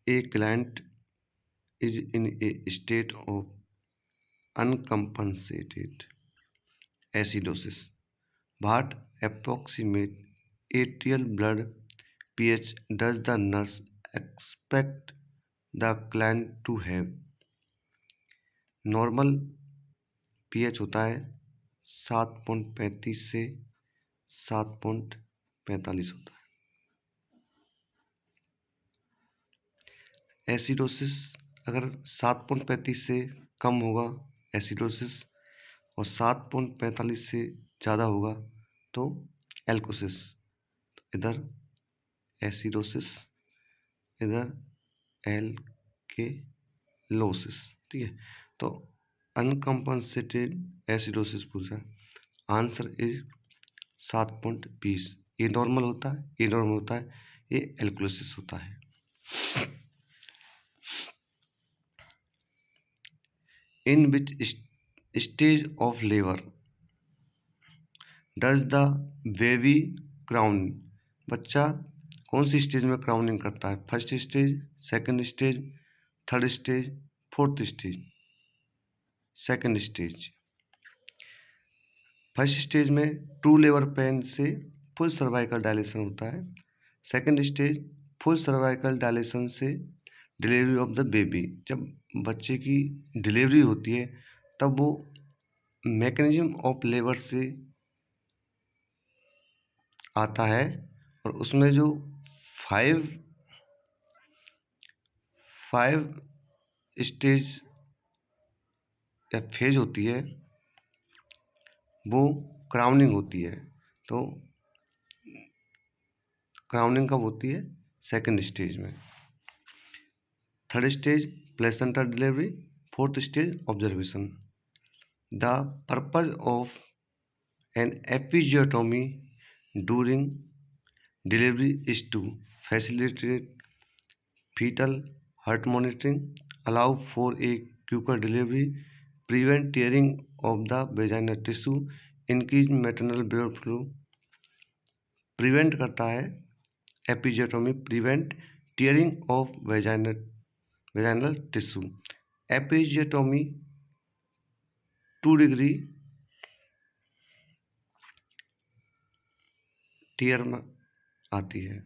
A client is in a state of uncompensated acidosis. What approximate atrial blood pH does the nurse expect the client to have? Normal pH होता है 7.35 से 7.45 होता है। Acidosis अगर 7.35 से कम होगा acidosis और 7.45 से ज़्यादा होगा तो एल्कोसिस। इधर एसिडोसिस, इधर एल्केलोसिस। ठीक है, तो अनकम्पनसेटेड एसिडोसिस पूछा, आंसर इज 7.20। ये नॉर्मल होता है, ये नॉर्मल होता है, ये एल्कोलोसिस होता है। In which stage of labour does the baby crown? बच्चा कौन सी स्टेज में क्राउनिंग करता है? First stage, second stage, third stage, fourth stage? Second stage. First stage में ट्रू लेबर पेन से फुल सर्वाइकल डायलेशन होता है। Second stage full cervical dilation से डिलीवरी ऑफ द बेबी। जब बच्चे की डिलीवरी होती है तब वो मैकेनिज्म ऑफ लेबर से आता है और उसमें जो फाइव स्टेज या फेज होती है वो क्राउनिंग होती है। तो क्राउनिंग कब होती है? सेकंड स्टेज में। Third stage placenta delivery, fourth stage observation. The purpose of an episiotomy during delivery is to facilitate fetal heart monitoring, allow for a quicker delivery, prevent tearing of the vaginal tissue, increase maternal blood flow। Prevent करता है episiotomy, prevent tearing of vaginal tissue. Episiotomy 2 degree tear में आती है।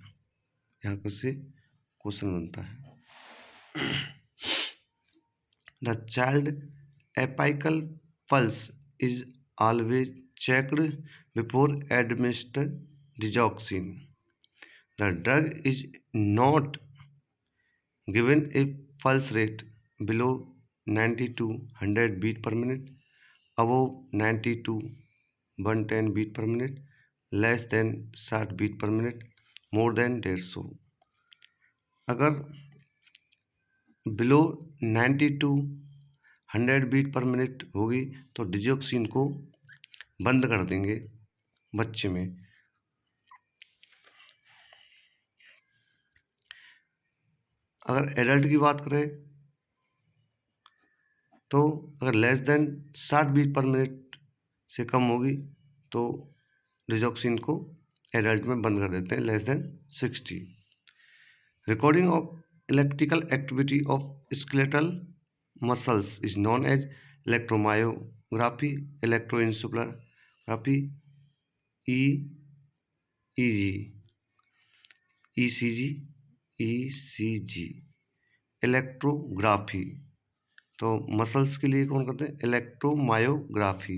यहाँ पर से question बनता है। The child apical pulse is always checked before administering digoxin. The drug is not given if pulse rate below 90 to 100 beat per minute, above 90 to 110 beat per minute, less than 60 beat per minute, more than 150। अगर below 90 to 100 beat per minute होगी तो digoxin को बंद कर देंगे बच्चे में। अगर एडल्ट की बात करें तो अगर less than 60 beat per minute से कम होगी तो डिजोक्सिन को एडल्ट में बंद कर देते हैं, less than 60। Recording of electrical activity of skeletal muscles is known as electromyography, electroencephalography, EEG, ECG, इलेक्ट्रोग्राफी। तो मसल्स के लिए कौन करते हैं? इलेक्ट्रोमायोग्राफी।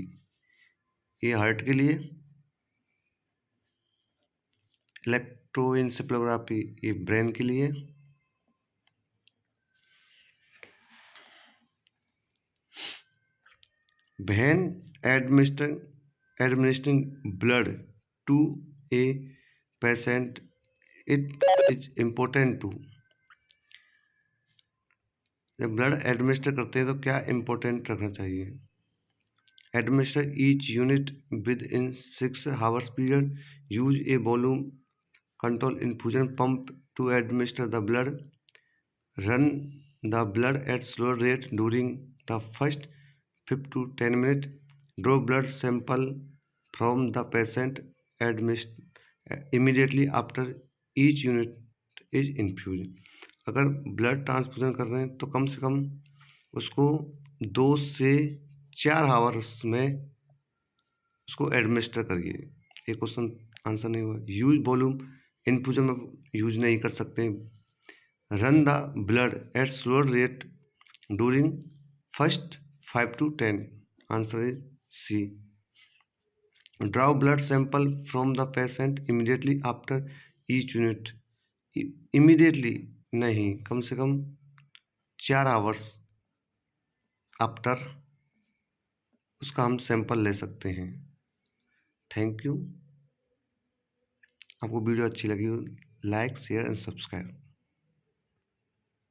ये हार्ट के लिए इलेक्ट्रोएन्सेफेलोग्राफी, ये ब्रेन के लिए। When administering blood to a patient, it is important to, जब ब्लड एडमिनिस्टर करते हैं तो क्या इम्पोर्टेंट रखना चाहिए? Administer each unit within 6 hours period, use a volume control infusion pump to administer the blood, run the blood at slow rate during the first 5 to 10 minutes, draw blood sample from the patient immediately after each unit is infused। अगर blood transfusion कर रहे हैं तो कम से कम उसको 2 से 4 hours में उसको एडमिनिस्टर करिए। ये क्वेश्चन आंसर नहीं हुआ। यूज वॉल्यूम इन्फ्यूजन में यूज नहीं कर सकते। Run the blood at slower rate during first 5 to 10, answer is C. Draw blood sample from the patient immediately after each unit, immediately नहीं, कम से कम 4 आवर्स आफ्टर उसका हम सैंपल ले सकते हैं। Thank you. आपको वीडियो अच्छी लगी हो, लाइक शेयर एंड सब्सक्राइब।